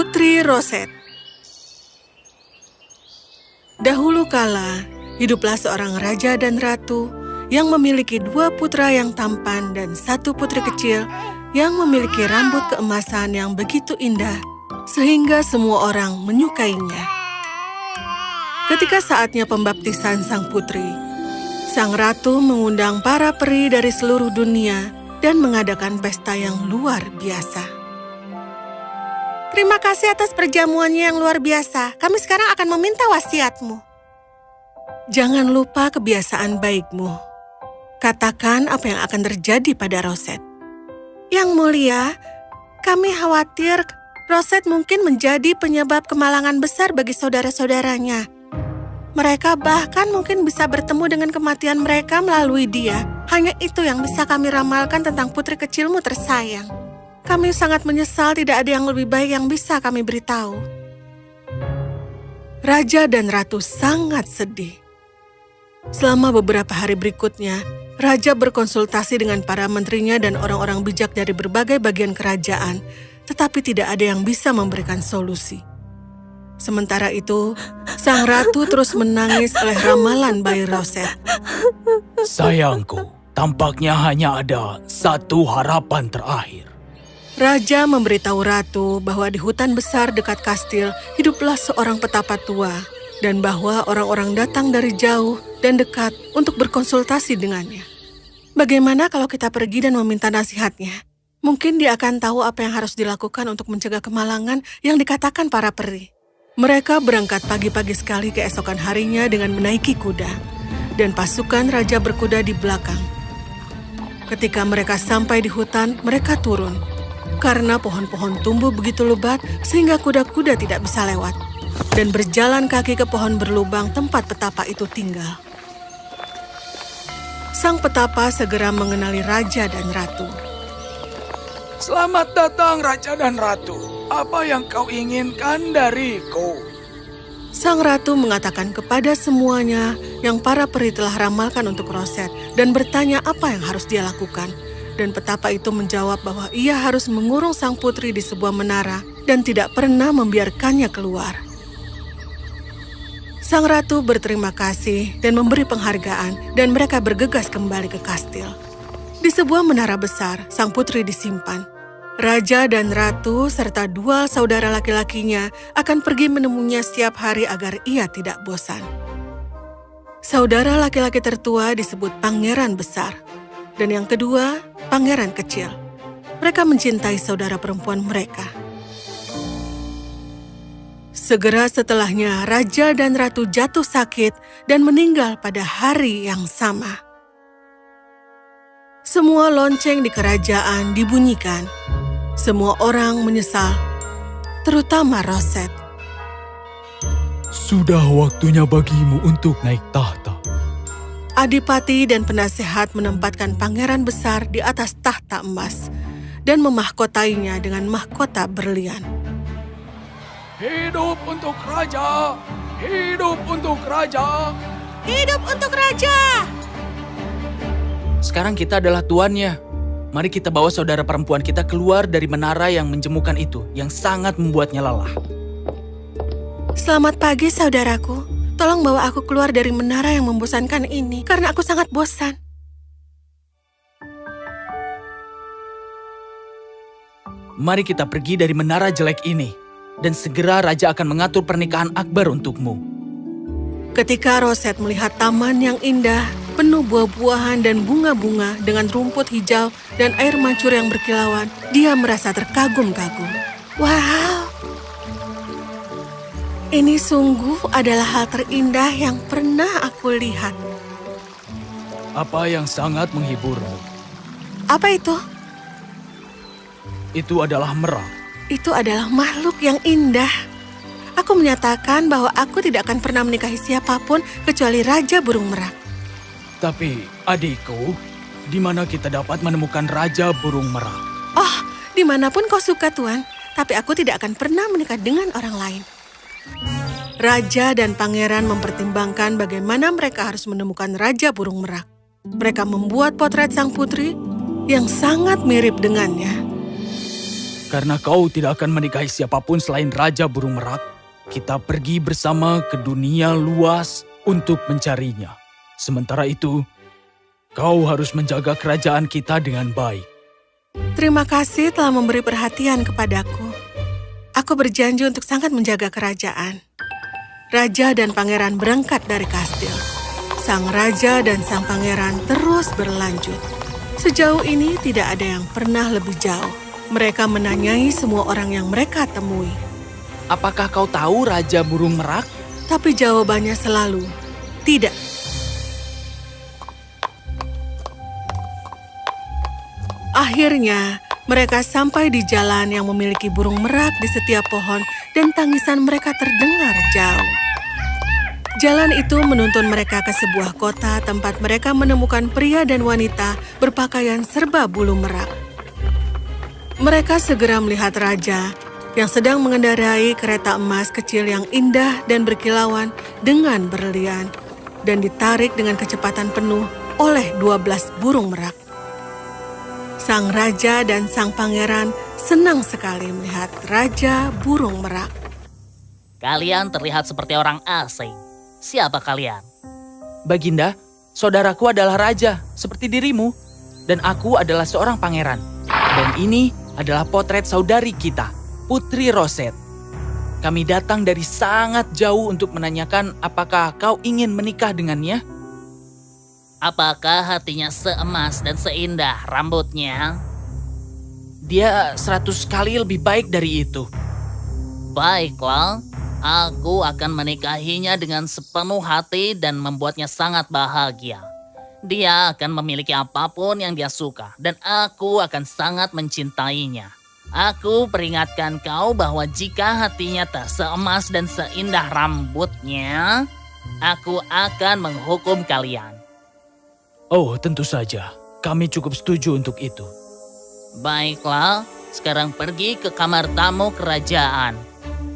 Putri Roset. Dahulu kala, hiduplah seorang raja dan ratu yang memiliki 2 putra yang tampan dan 1 putri kecil yang memiliki rambut keemasan yang begitu indah, sehingga semua orang menyukainya. Ketika saatnya pembaptisan sang putri, sang ratu mengundang para peri dari seluruh dunia dan mengadakan pesta yang luar biasa. Terima kasih atas perjamuannya yang luar biasa. Kami sekarang akan meminta wasiatmu. Jangan lupa kebiasaan baikmu. Katakan apa yang akan terjadi pada Roset. Yang mulia, kami khawatir Roset mungkin menjadi penyebab kemalangan besar bagi saudara-saudaranya. Mereka bahkan mungkin bisa bertemu dengan kematian mereka melalui dia. Hanya itu yang bisa kami ramalkan tentang putri kecilmu tersayang. Kami sangat menyesal tidak ada yang lebih baik yang bisa kami beritahu. Raja dan ratu sangat sedih. Selama beberapa hari berikutnya, raja berkonsultasi dengan para menterinya dan orang-orang bijak dari berbagai bagian kerajaan, tetapi tidak ada yang bisa memberikan solusi. Sementara itu, sang ratu terus menangis oleh ramalan bayi Roset. Sayangku, tampaknya hanya ada satu harapan terakhir. Raja memberitahu ratu bahwa di hutan besar dekat kastil hiduplah seorang petapa tua dan bahwa orang-orang datang dari jauh dan dekat untuk berkonsultasi dengannya. Bagaimana kalau kita pergi dan meminta nasihatnya? Mungkin dia akan tahu apa yang harus dilakukan untuk mencegah kemalangan yang dikatakan para peri. Mereka berangkat pagi-pagi sekali keesokan harinya dengan menaiki kuda, dan pasukan raja berkuda di belakang. Ketika mereka sampai di hutan, mereka turun. Karena pohon-pohon tumbuh begitu lebat sehingga kuda-kuda tidak bisa lewat, dan berjalan kaki ke pohon berlubang tempat petapa itu tinggal. Sang petapa segera mengenali raja dan ratu. Selamat datang Raja dan Ratu. Apa yang kau inginkan dariku? Sang ratu mengatakan kepada semuanya yang para peri telah ramalkan untuk Roset dan bertanya apa yang harus dia lakukan. Dan petapa itu menjawab bahwa ia harus mengurung sang putri di sebuah menara dan tidak pernah membiarkannya keluar. Sang ratu berterima kasih dan memberi penghargaan dan mereka bergegas kembali ke kastil. Di sebuah menara besar, sang putri disimpan. Raja dan ratu serta 2 saudara laki-lakinya akan pergi menemuinya setiap hari agar ia tidak bosan. Saudara laki-laki tertua disebut pangeran besar, dan yang kedua, pangeran kecil. Mereka mencintai saudara perempuan mereka. Segera setelahnya, raja dan ratu jatuh sakit dan meninggal pada hari yang sama. Semua lonceng di kerajaan dibunyikan. Semua orang menyesal, terutama Roset. Sudah waktunya bagimu untuk naik tahta. Adipati dan penasehat menempatkan pangeran besar di atas tahta emas dan memahkotainya dengan mahkota berlian. Hidup untuk raja! Hidup untuk raja! Hidup untuk raja! Sekarang kita adalah tuannya. Mari kita bawa saudara perempuan kita keluar dari menara yang menjemukan itu, yang sangat membuatnya lelah. Selamat pagi, saudaraku. Tolong bawa aku keluar dari menara yang membosankan ini, karena aku sangat bosan. Mari kita pergi dari menara jelek ini, dan segera raja akan mengatur pernikahan Akbar untukmu. Ketika Roset melihat taman yang indah, penuh buah-buahan dan bunga-bunga dengan rumput hijau dan air mancur yang berkilauan, dia merasa terkagum-kagum. Wow! Ini sungguh adalah hal terindah yang pernah aku lihat. Apa yang sangat menghiburmu? Apa itu? Itu adalah merak. Itu adalah makhluk yang indah. Aku menyatakan bahwa aku tidak akan pernah menikahi siapapun kecuali Raja Burung Merak. Tapi, adikku, di mana kita dapat menemukan Raja Burung Merak? Oh, dimanapun kau suka, Tuan. Tapi aku tidak akan pernah menikah dengan orang lain. Raja dan pangeran mempertimbangkan bagaimana mereka harus menemukan Raja Burung Merak. Mereka membuat potret sang putri yang sangat mirip dengannya. Karena kau tidak akan menikahi siapapun selain Raja Burung Merak, kita pergi bersama ke dunia luas untuk mencarinya. Sementara itu, kau harus menjaga kerajaan kita dengan baik. Terima kasih telah memberi perhatian kepadaku. Aku berjanji untuk sangat menjaga kerajaan. Raja dan pangeran berangkat dari kastil. Sang raja dan sang pangeran terus berlanjut. Sejauh ini tidak ada yang pernah lebih jauh. Mereka menanyai semua orang yang mereka temui. Apakah kau tahu Raja Burung Merak? Tapi jawabannya selalu tidak. Akhirnya, mereka sampai di jalan yang memiliki burung merak di setiap pohon dan tangisan mereka terdengar jauh. Jalan itu menuntun mereka ke sebuah kota tempat mereka menemukan pria dan wanita berpakaian serba bulu merak. Mereka segera melihat raja yang sedang mengendarai kereta emas kecil yang indah dan berkilauan dengan berlian dan ditarik dengan kecepatan penuh oleh 12 burung merak. Sang raja dan sang pangeran senang sekali melihat Raja Burung Merak. Kalian terlihat seperti orang asing. Siapa kalian? Baginda, saudaraku adalah raja, seperti dirimu. Dan aku adalah seorang pangeran. Dan ini adalah potret saudari kita, Putri Rosette. Kami datang dari sangat jauh untuk menanyakan apakah kau ingin menikah dengannya? Apakah hatinya seemas dan seindah rambutnya? Dia 100 kali lebih baik dari itu. Baiklah, aku akan menikahinya dengan sepenuh hati dan membuatnya sangat bahagia. Dia akan memiliki apapun yang dia suka, dan aku akan sangat mencintainya. Aku peringatkan kau bahwa jika hatinya tak seemas dan seindah rambutnya, aku akan menghukum kalian. Oh, tentu saja. Kami cukup setuju untuk itu. Baiklah, sekarang pergi ke kamar tamu kerajaan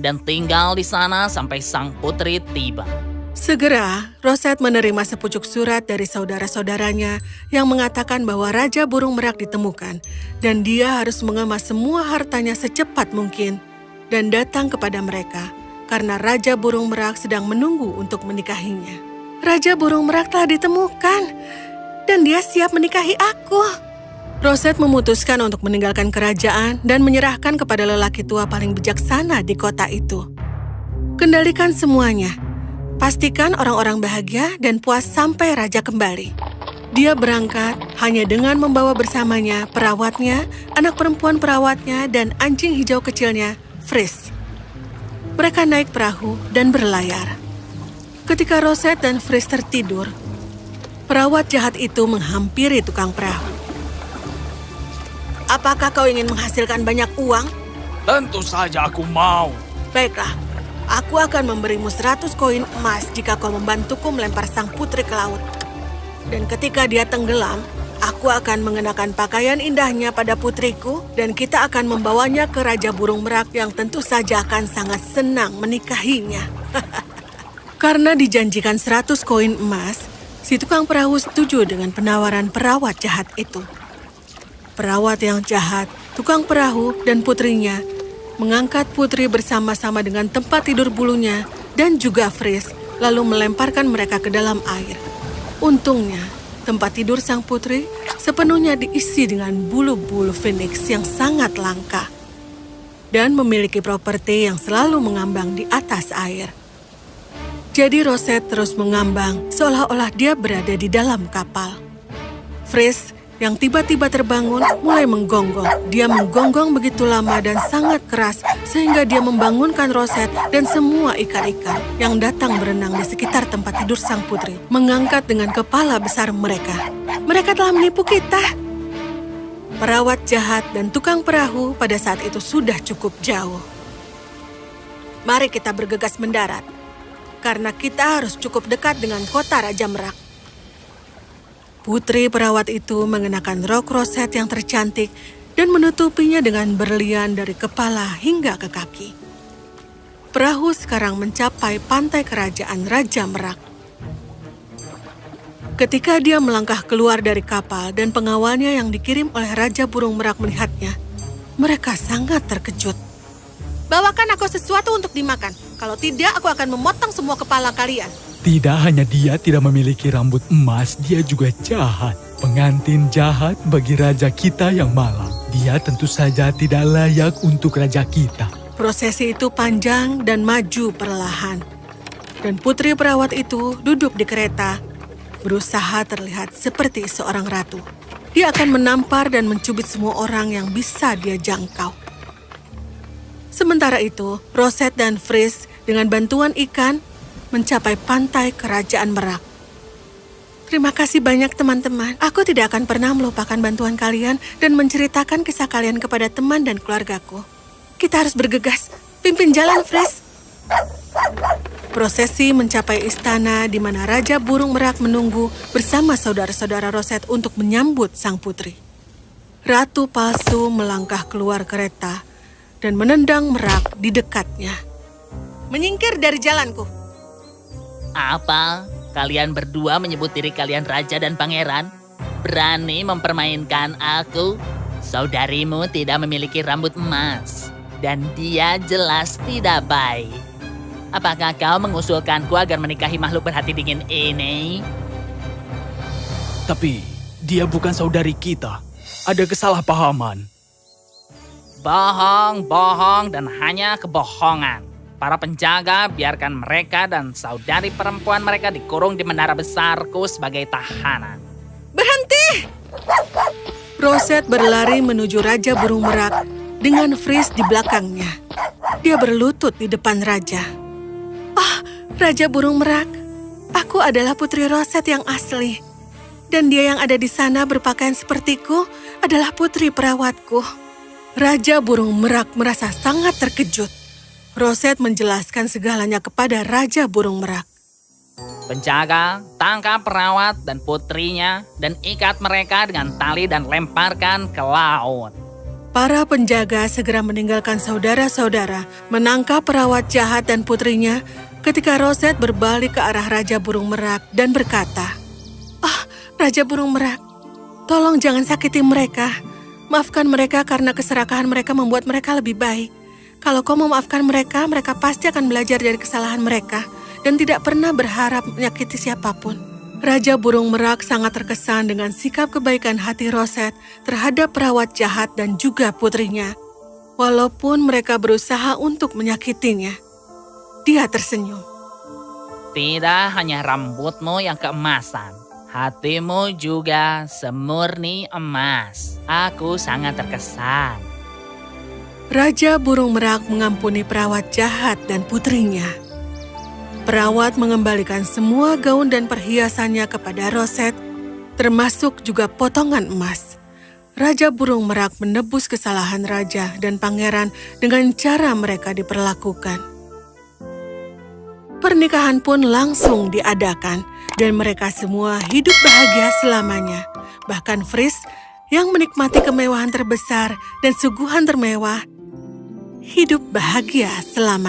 dan tinggal di sana sampai sang putri tiba. Segera, Rosette menerima sepucuk surat dari saudara-saudaranya yang mengatakan bahwa Raja Burung Merak ditemukan dan dia harus mengemas semua hartanya secepat mungkin dan datang kepada mereka karena Raja Burung Merak sedang menunggu untuk menikahinya. Raja Burung Merak telah ditemukan dan dia siap menikahi aku. Rosette memutuskan untuk meninggalkan kerajaan dan menyerahkan kepada lelaki tua paling bijaksana di kota itu. Kendalikan semuanya. Pastikan orang-orang bahagia dan puas sampai raja kembali. Dia berangkat hanya dengan membawa bersamanya perawatnya, anak perempuan perawatnya, dan anjing hijau kecilnya, Fris. Mereka naik perahu dan berlayar. Ketika Rosette dan Fris tertidur, perawat jahat itu menghampiri tukang perahu. Apakah kau ingin menghasilkan banyak uang? Tentu saja aku mau. Baiklah, aku akan memberimu 100 koin emas jika kau membantuku melempar sang putri ke laut. Dan ketika dia tenggelam, aku akan mengenakan pakaian indahnya pada putriku dan kita akan membawanya ke Raja Burung Merak yang tentu saja akan sangat senang menikahinya. Karena dijanjikan 100 koin emas, si tukang perahu setuju dengan penawaran perawat jahat itu. Perawat yang jahat, tukang perahu, dan putrinya mengangkat putri bersama-sama dengan tempat tidur bulunya dan juga Fris, lalu melemparkan mereka ke dalam air. Untungnya, tempat tidur sang putri sepenuhnya diisi dengan bulu-bulu phoenix yang sangat langka dan memiliki properti yang selalu mengambang di atas air. Jadi Rosette terus mengambang seolah-olah dia berada di dalam kapal. Fris yang tiba-tiba terbangun mulai menggonggong. Dia menggonggong begitu lama dan sangat keras sehingga dia membangunkan Rosette dan semua ikan-ikan yang datang berenang di sekitar tempat tidur sang putri, mengangkat dengan kepala besar mereka. Mereka telah menipu kita. Perawat jahat dan tukang perahu pada saat itu sudah cukup jauh. Mari kita bergegas mendarat, karena kita harus cukup dekat dengan kota Raja Merak. Putri perawat itu mengenakan rok Rosette yang tercantik dan menutupinya dengan berlian dari kepala hingga ke kaki. Perahu sekarang mencapai pantai kerajaan Raja Merak. Ketika dia melangkah keluar dari kapal dan pengawalnya yang dikirim oleh Raja Burung Merak melihatnya, Mereka sangat terkejut. Bawakan aku sesuatu untuk dimakan. Kalau tidak, aku akan memotong semua kepala kalian. Tidak hanya dia tidak memiliki rambut emas, dia juga jahat. Pengantin jahat bagi raja kita yang malang. Dia tentu saja tidak layak untuk raja kita. Prosesi itu panjang dan maju perlahan. Dan putri perawat itu duduk di kereta, berusaha terlihat seperti seorang ratu. Dia akan menampar dan mencubit semua orang yang bisa dia jangkau. Sementara itu, Rosette dan Fris dengan bantuan ikan mencapai pantai kerajaan Merak. Terima kasih banyak teman-teman. Aku tidak akan pernah melupakan bantuan kalian dan menceritakan kisah kalian kepada teman dan keluargaku. Kita harus bergegas. Pimpin jalan, Fris. Prosesi mencapai istana di mana Raja Burung Merak menunggu bersama saudara-saudara Rosette untuk menyambut sang putri. Ratu palsu melangkah keluar kereta dan menendang Merak di dekatnya. Menyingkir dari jalanku. Apa? Kalian berdua menyebut diri kalian raja dan pangeran? Berani mempermainkan aku? Saudarimu tidak memiliki rambut emas, dan dia jelas tidak baik. Apakah kau mengusulkanku agar menikahi makhluk berhati dingin ini? Tapi dia bukan saudari kita. Ada kesalahpahaman. Bohong, bohong, dan hanya kebohongan. Para penjaga biarkan mereka dan saudari perempuan mereka dikurung di menara besarku sebagai tahanan. Berhenti! Rosette berlari menuju Raja Burung Merak dengan Fris di belakangnya. Dia berlutut di depan raja. Oh, Raja Burung Merak, aku adalah Putri Rosette yang asli. Dan dia yang ada di sana berpakaian sepertiku adalah putri perawatku. Raja Burung Merak merasa sangat terkejut. Rosette menjelaskan segalanya kepada Raja Burung Merak. Penjaga, tangkap perawat dan putrinya dan ikat mereka dengan tali dan lemparkan ke laut. Para penjaga segera meninggalkan saudara-saudara, menangkap perawat jahat dan putrinya ketika Rosette berbalik ke arah Raja Burung Merak dan berkata, "Oh, Raja Burung Merak, tolong jangan sakiti mereka. Maafkan mereka karena keserakahan mereka membuat mereka lebih baik. Kalau kau memaafkan mereka, mereka pasti akan belajar dari kesalahan mereka dan tidak pernah berharap menyakiti siapapun." Raja Burung Merak sangat terkesan dengan sikap kebaikan hati Rosette terhadap perawat jahat dan juga putrinya. Walaupun mereka berusaha untuk menyakitinya, dia tersenyum. Tidak hanya rambutmu yang keemasan, hatimu juga semurni emas. Aku sangat terkesan. Raja Burung Merak mengampuni perawat jahat dan putrinya. Perawat mengembalikan semua gaun dan perhiasannya kepada Rosette, termasuk juga potongan emas. Raja Burung Merak menebus kesalahan raja dan pangeran dengan cara mereka diperlakukan. Pernikahan pun langsung diadakan, dan mereka semua hidup bahagia selamanya. Bahkan Fris yang menikmati kemewahan terbesar dan suguhan termewah, hidup bahagia selamanya.